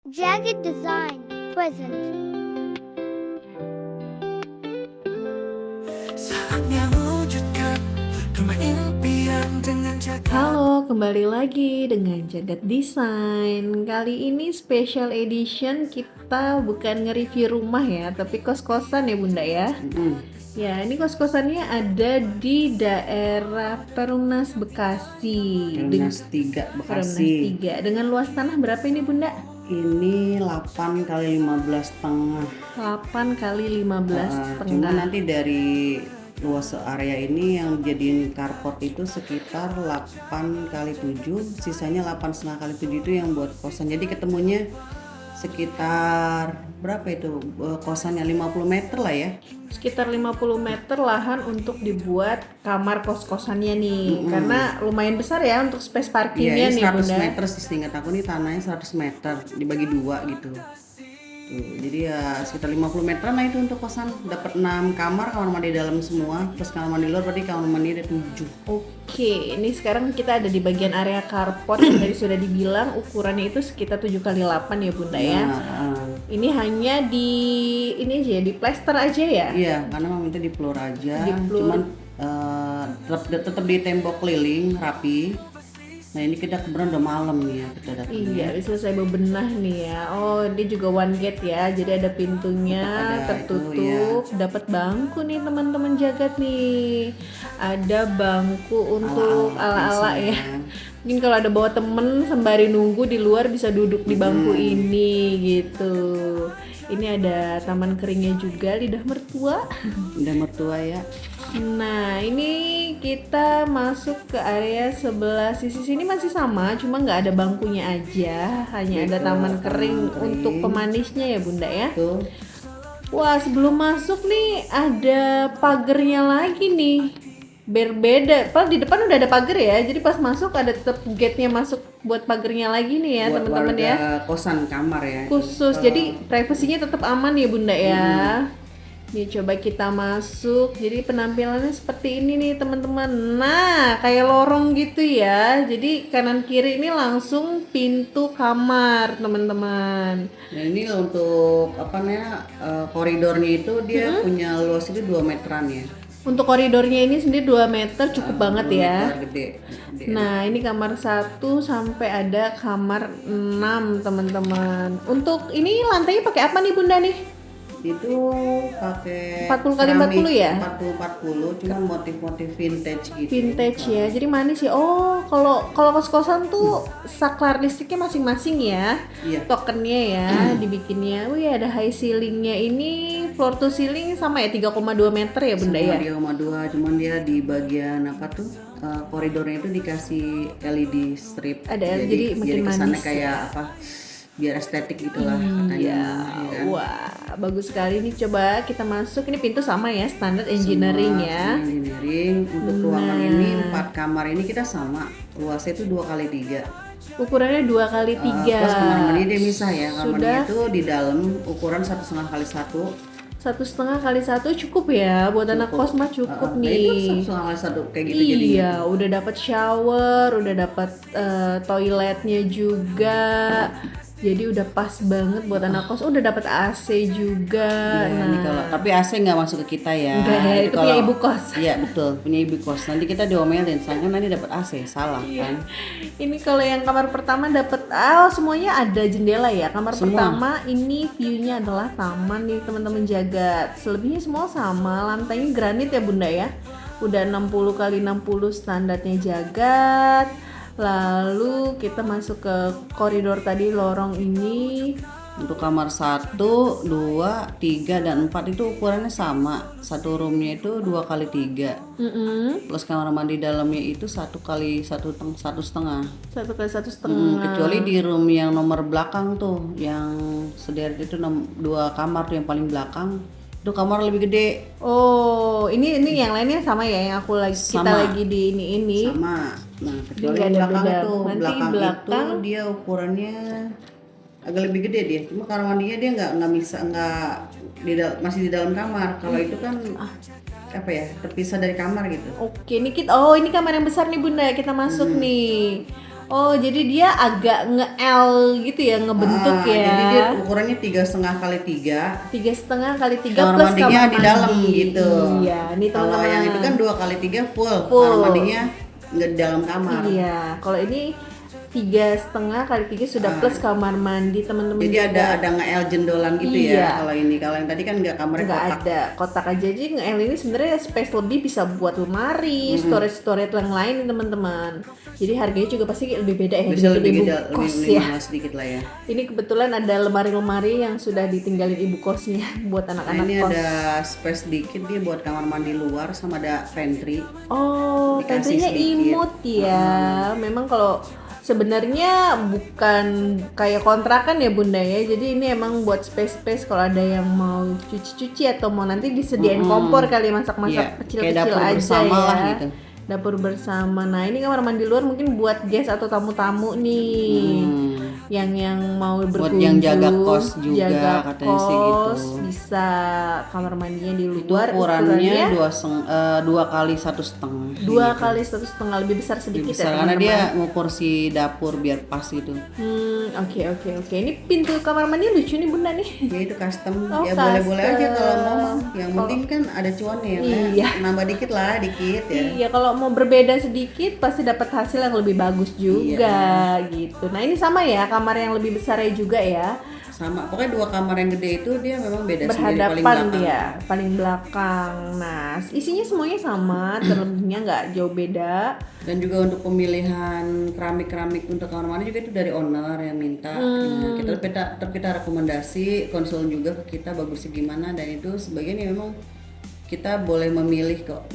Jagged Design present. Saatnya wujudkan rumah impian dengan jaga. Halo, kembali lagi dengan Jagat Desain. Kali ini special edition, kita bukan nge-review rumah ya, tapi kos-kosan ya Bunda ya. Ya, ini kos-kosannya ada di daerah Perumnas Bekasi. Perumnas 3 Perumnas Bekasi. 3. Dengan luas tanah berapa ini Bunda? Ini 8 kali 15 setengah. 8 kali 15 Cuma setengah. nanti dari luas area ini yang jadiin carport itu sekitar 8 kali 7, sisanya 8 setengah kali 7 itu yang buat kosan. Jadi ketemunya sekitar berapa itu, kosannya 50 meter lah ya. Sekitar 50 meter lahan untuk dibuat kamar kos-kosannya nih. Karena lumayan besar ya untuk space Iya, parkingnya ini nih 100 Bunda. meter sih, seingat aku nih tanahnya 100 meter dibagi dua gitu. Tuh, jadi ya sekitar 50 meter lah itu untuk kosan. Dapat 6 kamar, kamar mandi dalam semua, terus kamar mandi luar, berarti kamar mandi ada 7. Oke, ini sekarang kita ada di bagian area carport yang tadi sudah dibilang ukurannya itu sekitar 7 kali 8 ya Bunda ya. Ini hanya di ini aja ya, di plester aja ya. Iya, karena memang minta di floor aja, Di floor. cuman tetap di tembok keliling rapi. Nah ini kita kebetulan udah malam nih ya kita datang. Iya, habis selesai bebenah nih ya. Oh, ini juga one gate ya. Jadi ada pintunya Tetap ada tertutup. Dapat bangku nih teman-teman Jagat nih. Ada bangku untuk ala-ala ya. Mungkin kalau ada bawa temen sembari nunggu di luar bisa duduk di bangku ini gitu. Ini ada taman keringnya juga, lidah mertua. Udah mertua ya. Nah, ini kita masuk ke area sebelah sisi sini masih sama, cuma nggak ada bangkunya aja, hanya ada Betul, taman kering taman kering. untuk pemanisnya ya Bunda ya. Tuh, Wah, sebelum masuk nih ada pagernya lagi nih. Berbeda, padahal di depan udah ada pagar ya, jadi pas masuk ada tetap gate-nya masuk buat pagernya lagi nih ya buat teman-teman warga ya. kosan kamar ya. Khusus, jadi privasinya tetap aman ya Bunda ya. Nih coba kita masuk, jadi penampilannya seperti ini nih teman-teman. Nah, kayak lorong gitu ya. Jadi kanan kiri ini langsung pintu kamar teman-teman. Nah ini untuk apa namanya, koridornya itu dia punya luas itu 2 meteran ya. Untuk koridornya ini sendiri 2 meter cukup banget 2 ya. meter gede. Nah, ini kamar 1 sampai ada kamar 6 teman-teman. Untuk ini lantainya pakai apa nih Bunda nih? Itu pakai 40 kali 40 ya? 40 cuman motif-motif vintage gitu. Vintage ya, jadi manis ya. Oh, kalau kos-kosan tuh saklar listriknya masing-masing ya. Iya. Tokennya ya dibikinnya. Wih, ada high ceilingnya ini, floor to ceiling sama ya 3,2 meter ya Bunda ya. Dia 2, cuman dia di bagian apa tuh, koridornya itu dikasih LED strip. Ada, jadi makin kesannya manis kayak apa, biar estetik gitulah katanya. Iya, ya kan? wah bagus sekali nih. Coba kita masuk, ini pintu sama ya, standar engineering ya. Engineering. Untuk ruangan ini 4 kamar ini kita sama, luasnya itu 2 kali 3. Ukurannya 2 kali 3. Plus kamar mandi dia misah ya, kamar mandi Sudah itu di dalam ukuran 1,5 kali 1. 1,5 kali 1 cukup ya buat anak kos mah cukup Nah, itu nih. 1,5 kali 1 kayak gitu jadinya. Iya, udah dapat shower, udah dapat toiletnya juga. Jadi udah pas banget buat anak kos. Udah dapat AC juga. Iya, ini kalau tapi AC nggak masuk ke kita ya. Enggak ya, itu punya ibu kos. Iya betul, punya ibu kos. Nanti kita diomelin, saya kan nanti dapat AC, salah Iya. kan? Ini kalau yang kamar pertama dapat semuanya ada jendela ya. Kamar Semua. pertama ini view-nya adalah taman nih teman-teman Jagat. Selebihnya semua sama, lantainya granit ya Bunda ya. Udah 60 kali 60 standarnya Jagat. Lalu kita masuk ke koridor tadi, lorong ini. Untuk kamar 1, 2, 3 dan 4 itu ukurannya sama. Satu roomnya itu 2 kali 3. Plus kamar mandi dalamnya itu 1 kali 1,5. 1 kali 1,5. Kecuali di room yang nomor belakang tuh, yang sederet itu 2 kamar tuh yang paling belakang. Itu kamar lebih gede. Oh, ini yang lainnya sama ya, yang aku lagi kita Sama. lagi di ini. Sama. Nah, kecuali nggak yang ada belakang beda. itu, Nanti belakang belakang. itu dia ukurannya agak lebih gede dia. Cuma kamar mandinya dia nggak bisa masih di dalam kamar. Kalau itu kan apa ya, terpisah dari kamar gitu. Oke, ini kita ini kamar yang besar nih Bunda, kita masuk nih. Oh, jadi dia agak nge-L gitu ya, ngebentuk ya. Jadi dia ukurannya 3,5 kali 3. 3,5 kali 3 Kamar plus mandinya kamar di dalam mandi. gitu. Iya, ini Kalau teman-teman. yang itu kan 2 kali 3 full. Full. Kamar mandinya nggak di dalam kamar. Iya, kalau ini 3,5 kali 3 sudah plus kamar mandi teman-teman. Jadi juga. ada nge-L jendolan gitu Iya. ya. Kalau ini, kalau yang tadi kan nggak, kamarnya Nggak kotak. ada kotak aja. Jadi nge-L ini sebenarnya space lebih, bisa buat lemari, storage yang lain nih teman-teman. Jadi harganya juga pasti lebih beda ya. Bisa dari lebih ibu gede, kos lebih ya. mahal sedikit lah ya. Ini kebetulan ada lemari-lemari yang sudah ditinggalin ibu kosnya buat Nah, anak-anak ini kos. ada space sedikit dia buat kamar mandi luar, sama ada pantry. Oh, Dikasih tentunya sedikit. imut ya. Memang kalau sebenarnya bukan kayak kontrakan ya Bunda ya. Jadi ini emang buat space kalau ada yang mau cuci-cuci atau mau nanti disediain kompor kali, masak-masak Iya, kecil-kecil kayak dapur aja bersama ya. lah gitu. Dapur bersama. Nah, ini kamar mandi luar mungkin buat guest atau tamu-tamu nih. Yang mau berkunjung, Buat yang jaga kos juga, jaga katanya sih gitu. kos, bisa kamar mandinya di Itu luar. ukurannya 2 kali 1,5. 2 kali 1,5, lebih besar sedikit Besar ya karena teman-teman. dia ngukur si dapur biar pas gitu. Oke. Ini pintu kamar mandi lucu nih Bunda nih. Ya itu custom. Oh, Ya boleh-boleh aja custom. kalau mau. Yang penting kan ada cuannya ya. Iya. Nambah dikit lah, dikit ya. Iya, kalau mau berbeda sedikit pasti dapat hasil yang lebih bagus juga gitu. Nah, ini sama ya, kamar yang lebih besarnya juga ya. Sama, pokoknya 2 kamar yang gede itu dia memang beda sendiri, paling Berhadapan belakang. dia, paling belakang. Nah, isinya semuanya sama, terlebihnya nggak jauh beda. Dan juga untuk pemilihan keramik untuk kamar mandi juga itu dari owner yang minta. Nah, kita rekomendasi, konsul juga ke kita bagusnya gimana, dan itu sebagian ya memang kita boleh memilih kok.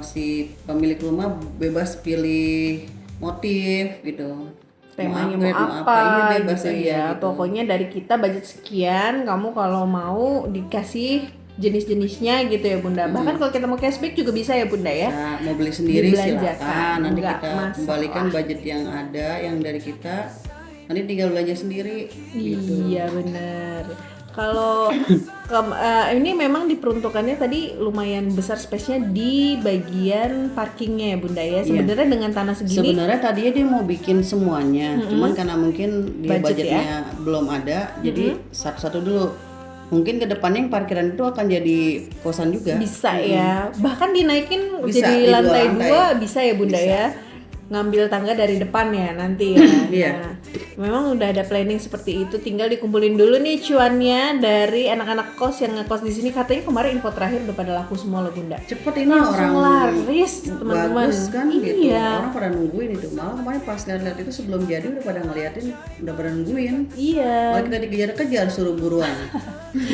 Si pemilik rumah bebas pilih motif gitu. Temanya upgrade, mau apa iya, bebas gitu aja ya. gitu. Pokoknya dari kita budget sekian, kamu kalau mau dikasih jenis-jenisnya gitu ya Bunda. Bahkan kalau kita mau cashback juga bisa ya Bunda ya. Bisa, mau beli sendiri Dibelanjakan, silakan. Nanti nggak kita masalah. kembalikan budget yang ada, yang dari kita. Nanti tinggal belanja sendiri. Gitu. Iya bener. Kalau ini memang diperuntukannya tadi lumayan besar space-nya di bagian parkingnya ya Bunda ya. Sebenarnya dengan tanah segini Sebenarnya tadinya dia mau bikin semuanya, cuman karena mungkin dia Budget budgetnya belum ada, jadi satu-satu dulu. Mungkin kedepannya yang parkiran itu akan jadi kosan juga. bisa ya. Bahkan dinaikin Bisa, jadi di dua lantai lantai. 2 bisa ya Bunda ya. Ngambil tangga dari depan ya nanti ya. Iya. Nah, memang udah ada planning seperti itu, tinggal dikumpulin dulu nih cuannya dari anak-anak kos yang ngekos di sini. Katanya kemarin info terakhir udah pada laku semua loh Bunda. Cepet ini Langsung orang laris teman-teman. bagus kan gitu. Iya. Orang pada nungguin itu. Malah kemarin pas lihat itu sebelum jadi udah pada ngeliatin, udah pada nungguin. Iya. Malah kita dikejar-kejar suruh buruan.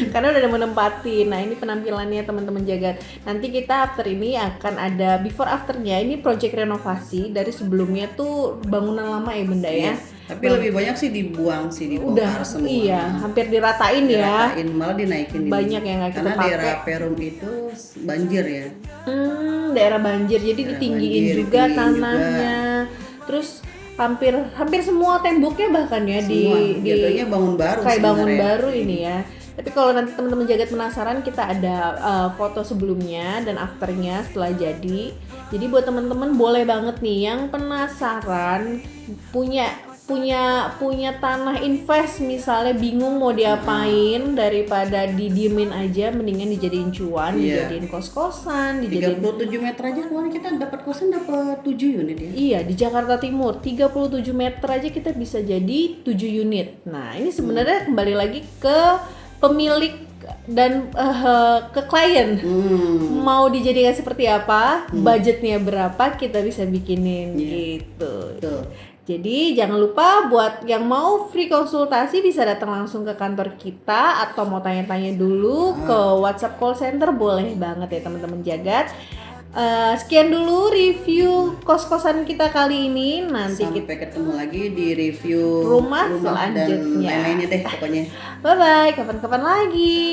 Karena udah ada menempati. Nah, ini penampilannya teman-teman jagat. Nanti kita after ini akan ada before afternya. Ini project renovasi dari sebelumnya tuh bangunan lama ya Bunda ya. Tapi lebih banyak sih dibuang sih, dibongkar Udah, semua. iya, hampir diratain ya. Diratain, malah dinaikin ini. Banyak yang nggak kita Karena pakai. daerah Perum itu banjir ya. Daerah banjir, jadi Daerah ditinggiin banjir, juga ditinggiin tanahnya. Terus hampir semua temboknya bahkan ya Semua di jatuhnya bangun baru kayak bangun sebenarnya. baru ini ya. Tapi kalau nanti teman-teman jagat penasaran, kita ada foto sebelumnya dan afternya setelah jadi. Jadi buat teman-teman boleh banget nih yang penasaran punya tanah invest, misalnya bingung mau diapain, daripada didiemin aja, mendingan dijadiin cuan, Iya. dijadiin kos-kosan, dijadiin 37 meter aja kemarin kita dapat kosan dapat 7 unit ya. Iya, di Jakarta Timur 37 meter aja kita bisa jadi 7 unit. Nah, ini sebenarnya kembali lagi ke pemilik dan ke klien. Mau dijadikan seperti apa, budgetnya berapa, kita bisa bikinin gitu. Betul. Jadi jangan lupa buat yang mau free konsultasi bisa datang langsung ke kantor kita, atau mau tanya-tanya dulu ke WhatsApp call center, boleh banget ya teman-teman jagat. Sekian dulu review kos-kosan kita kali ini. Nanti Sampai ketemu lagi di review rumah dan selanjutnya. lain-lainnya deh pokoknya. Bye bye, kapan-kapan lagi.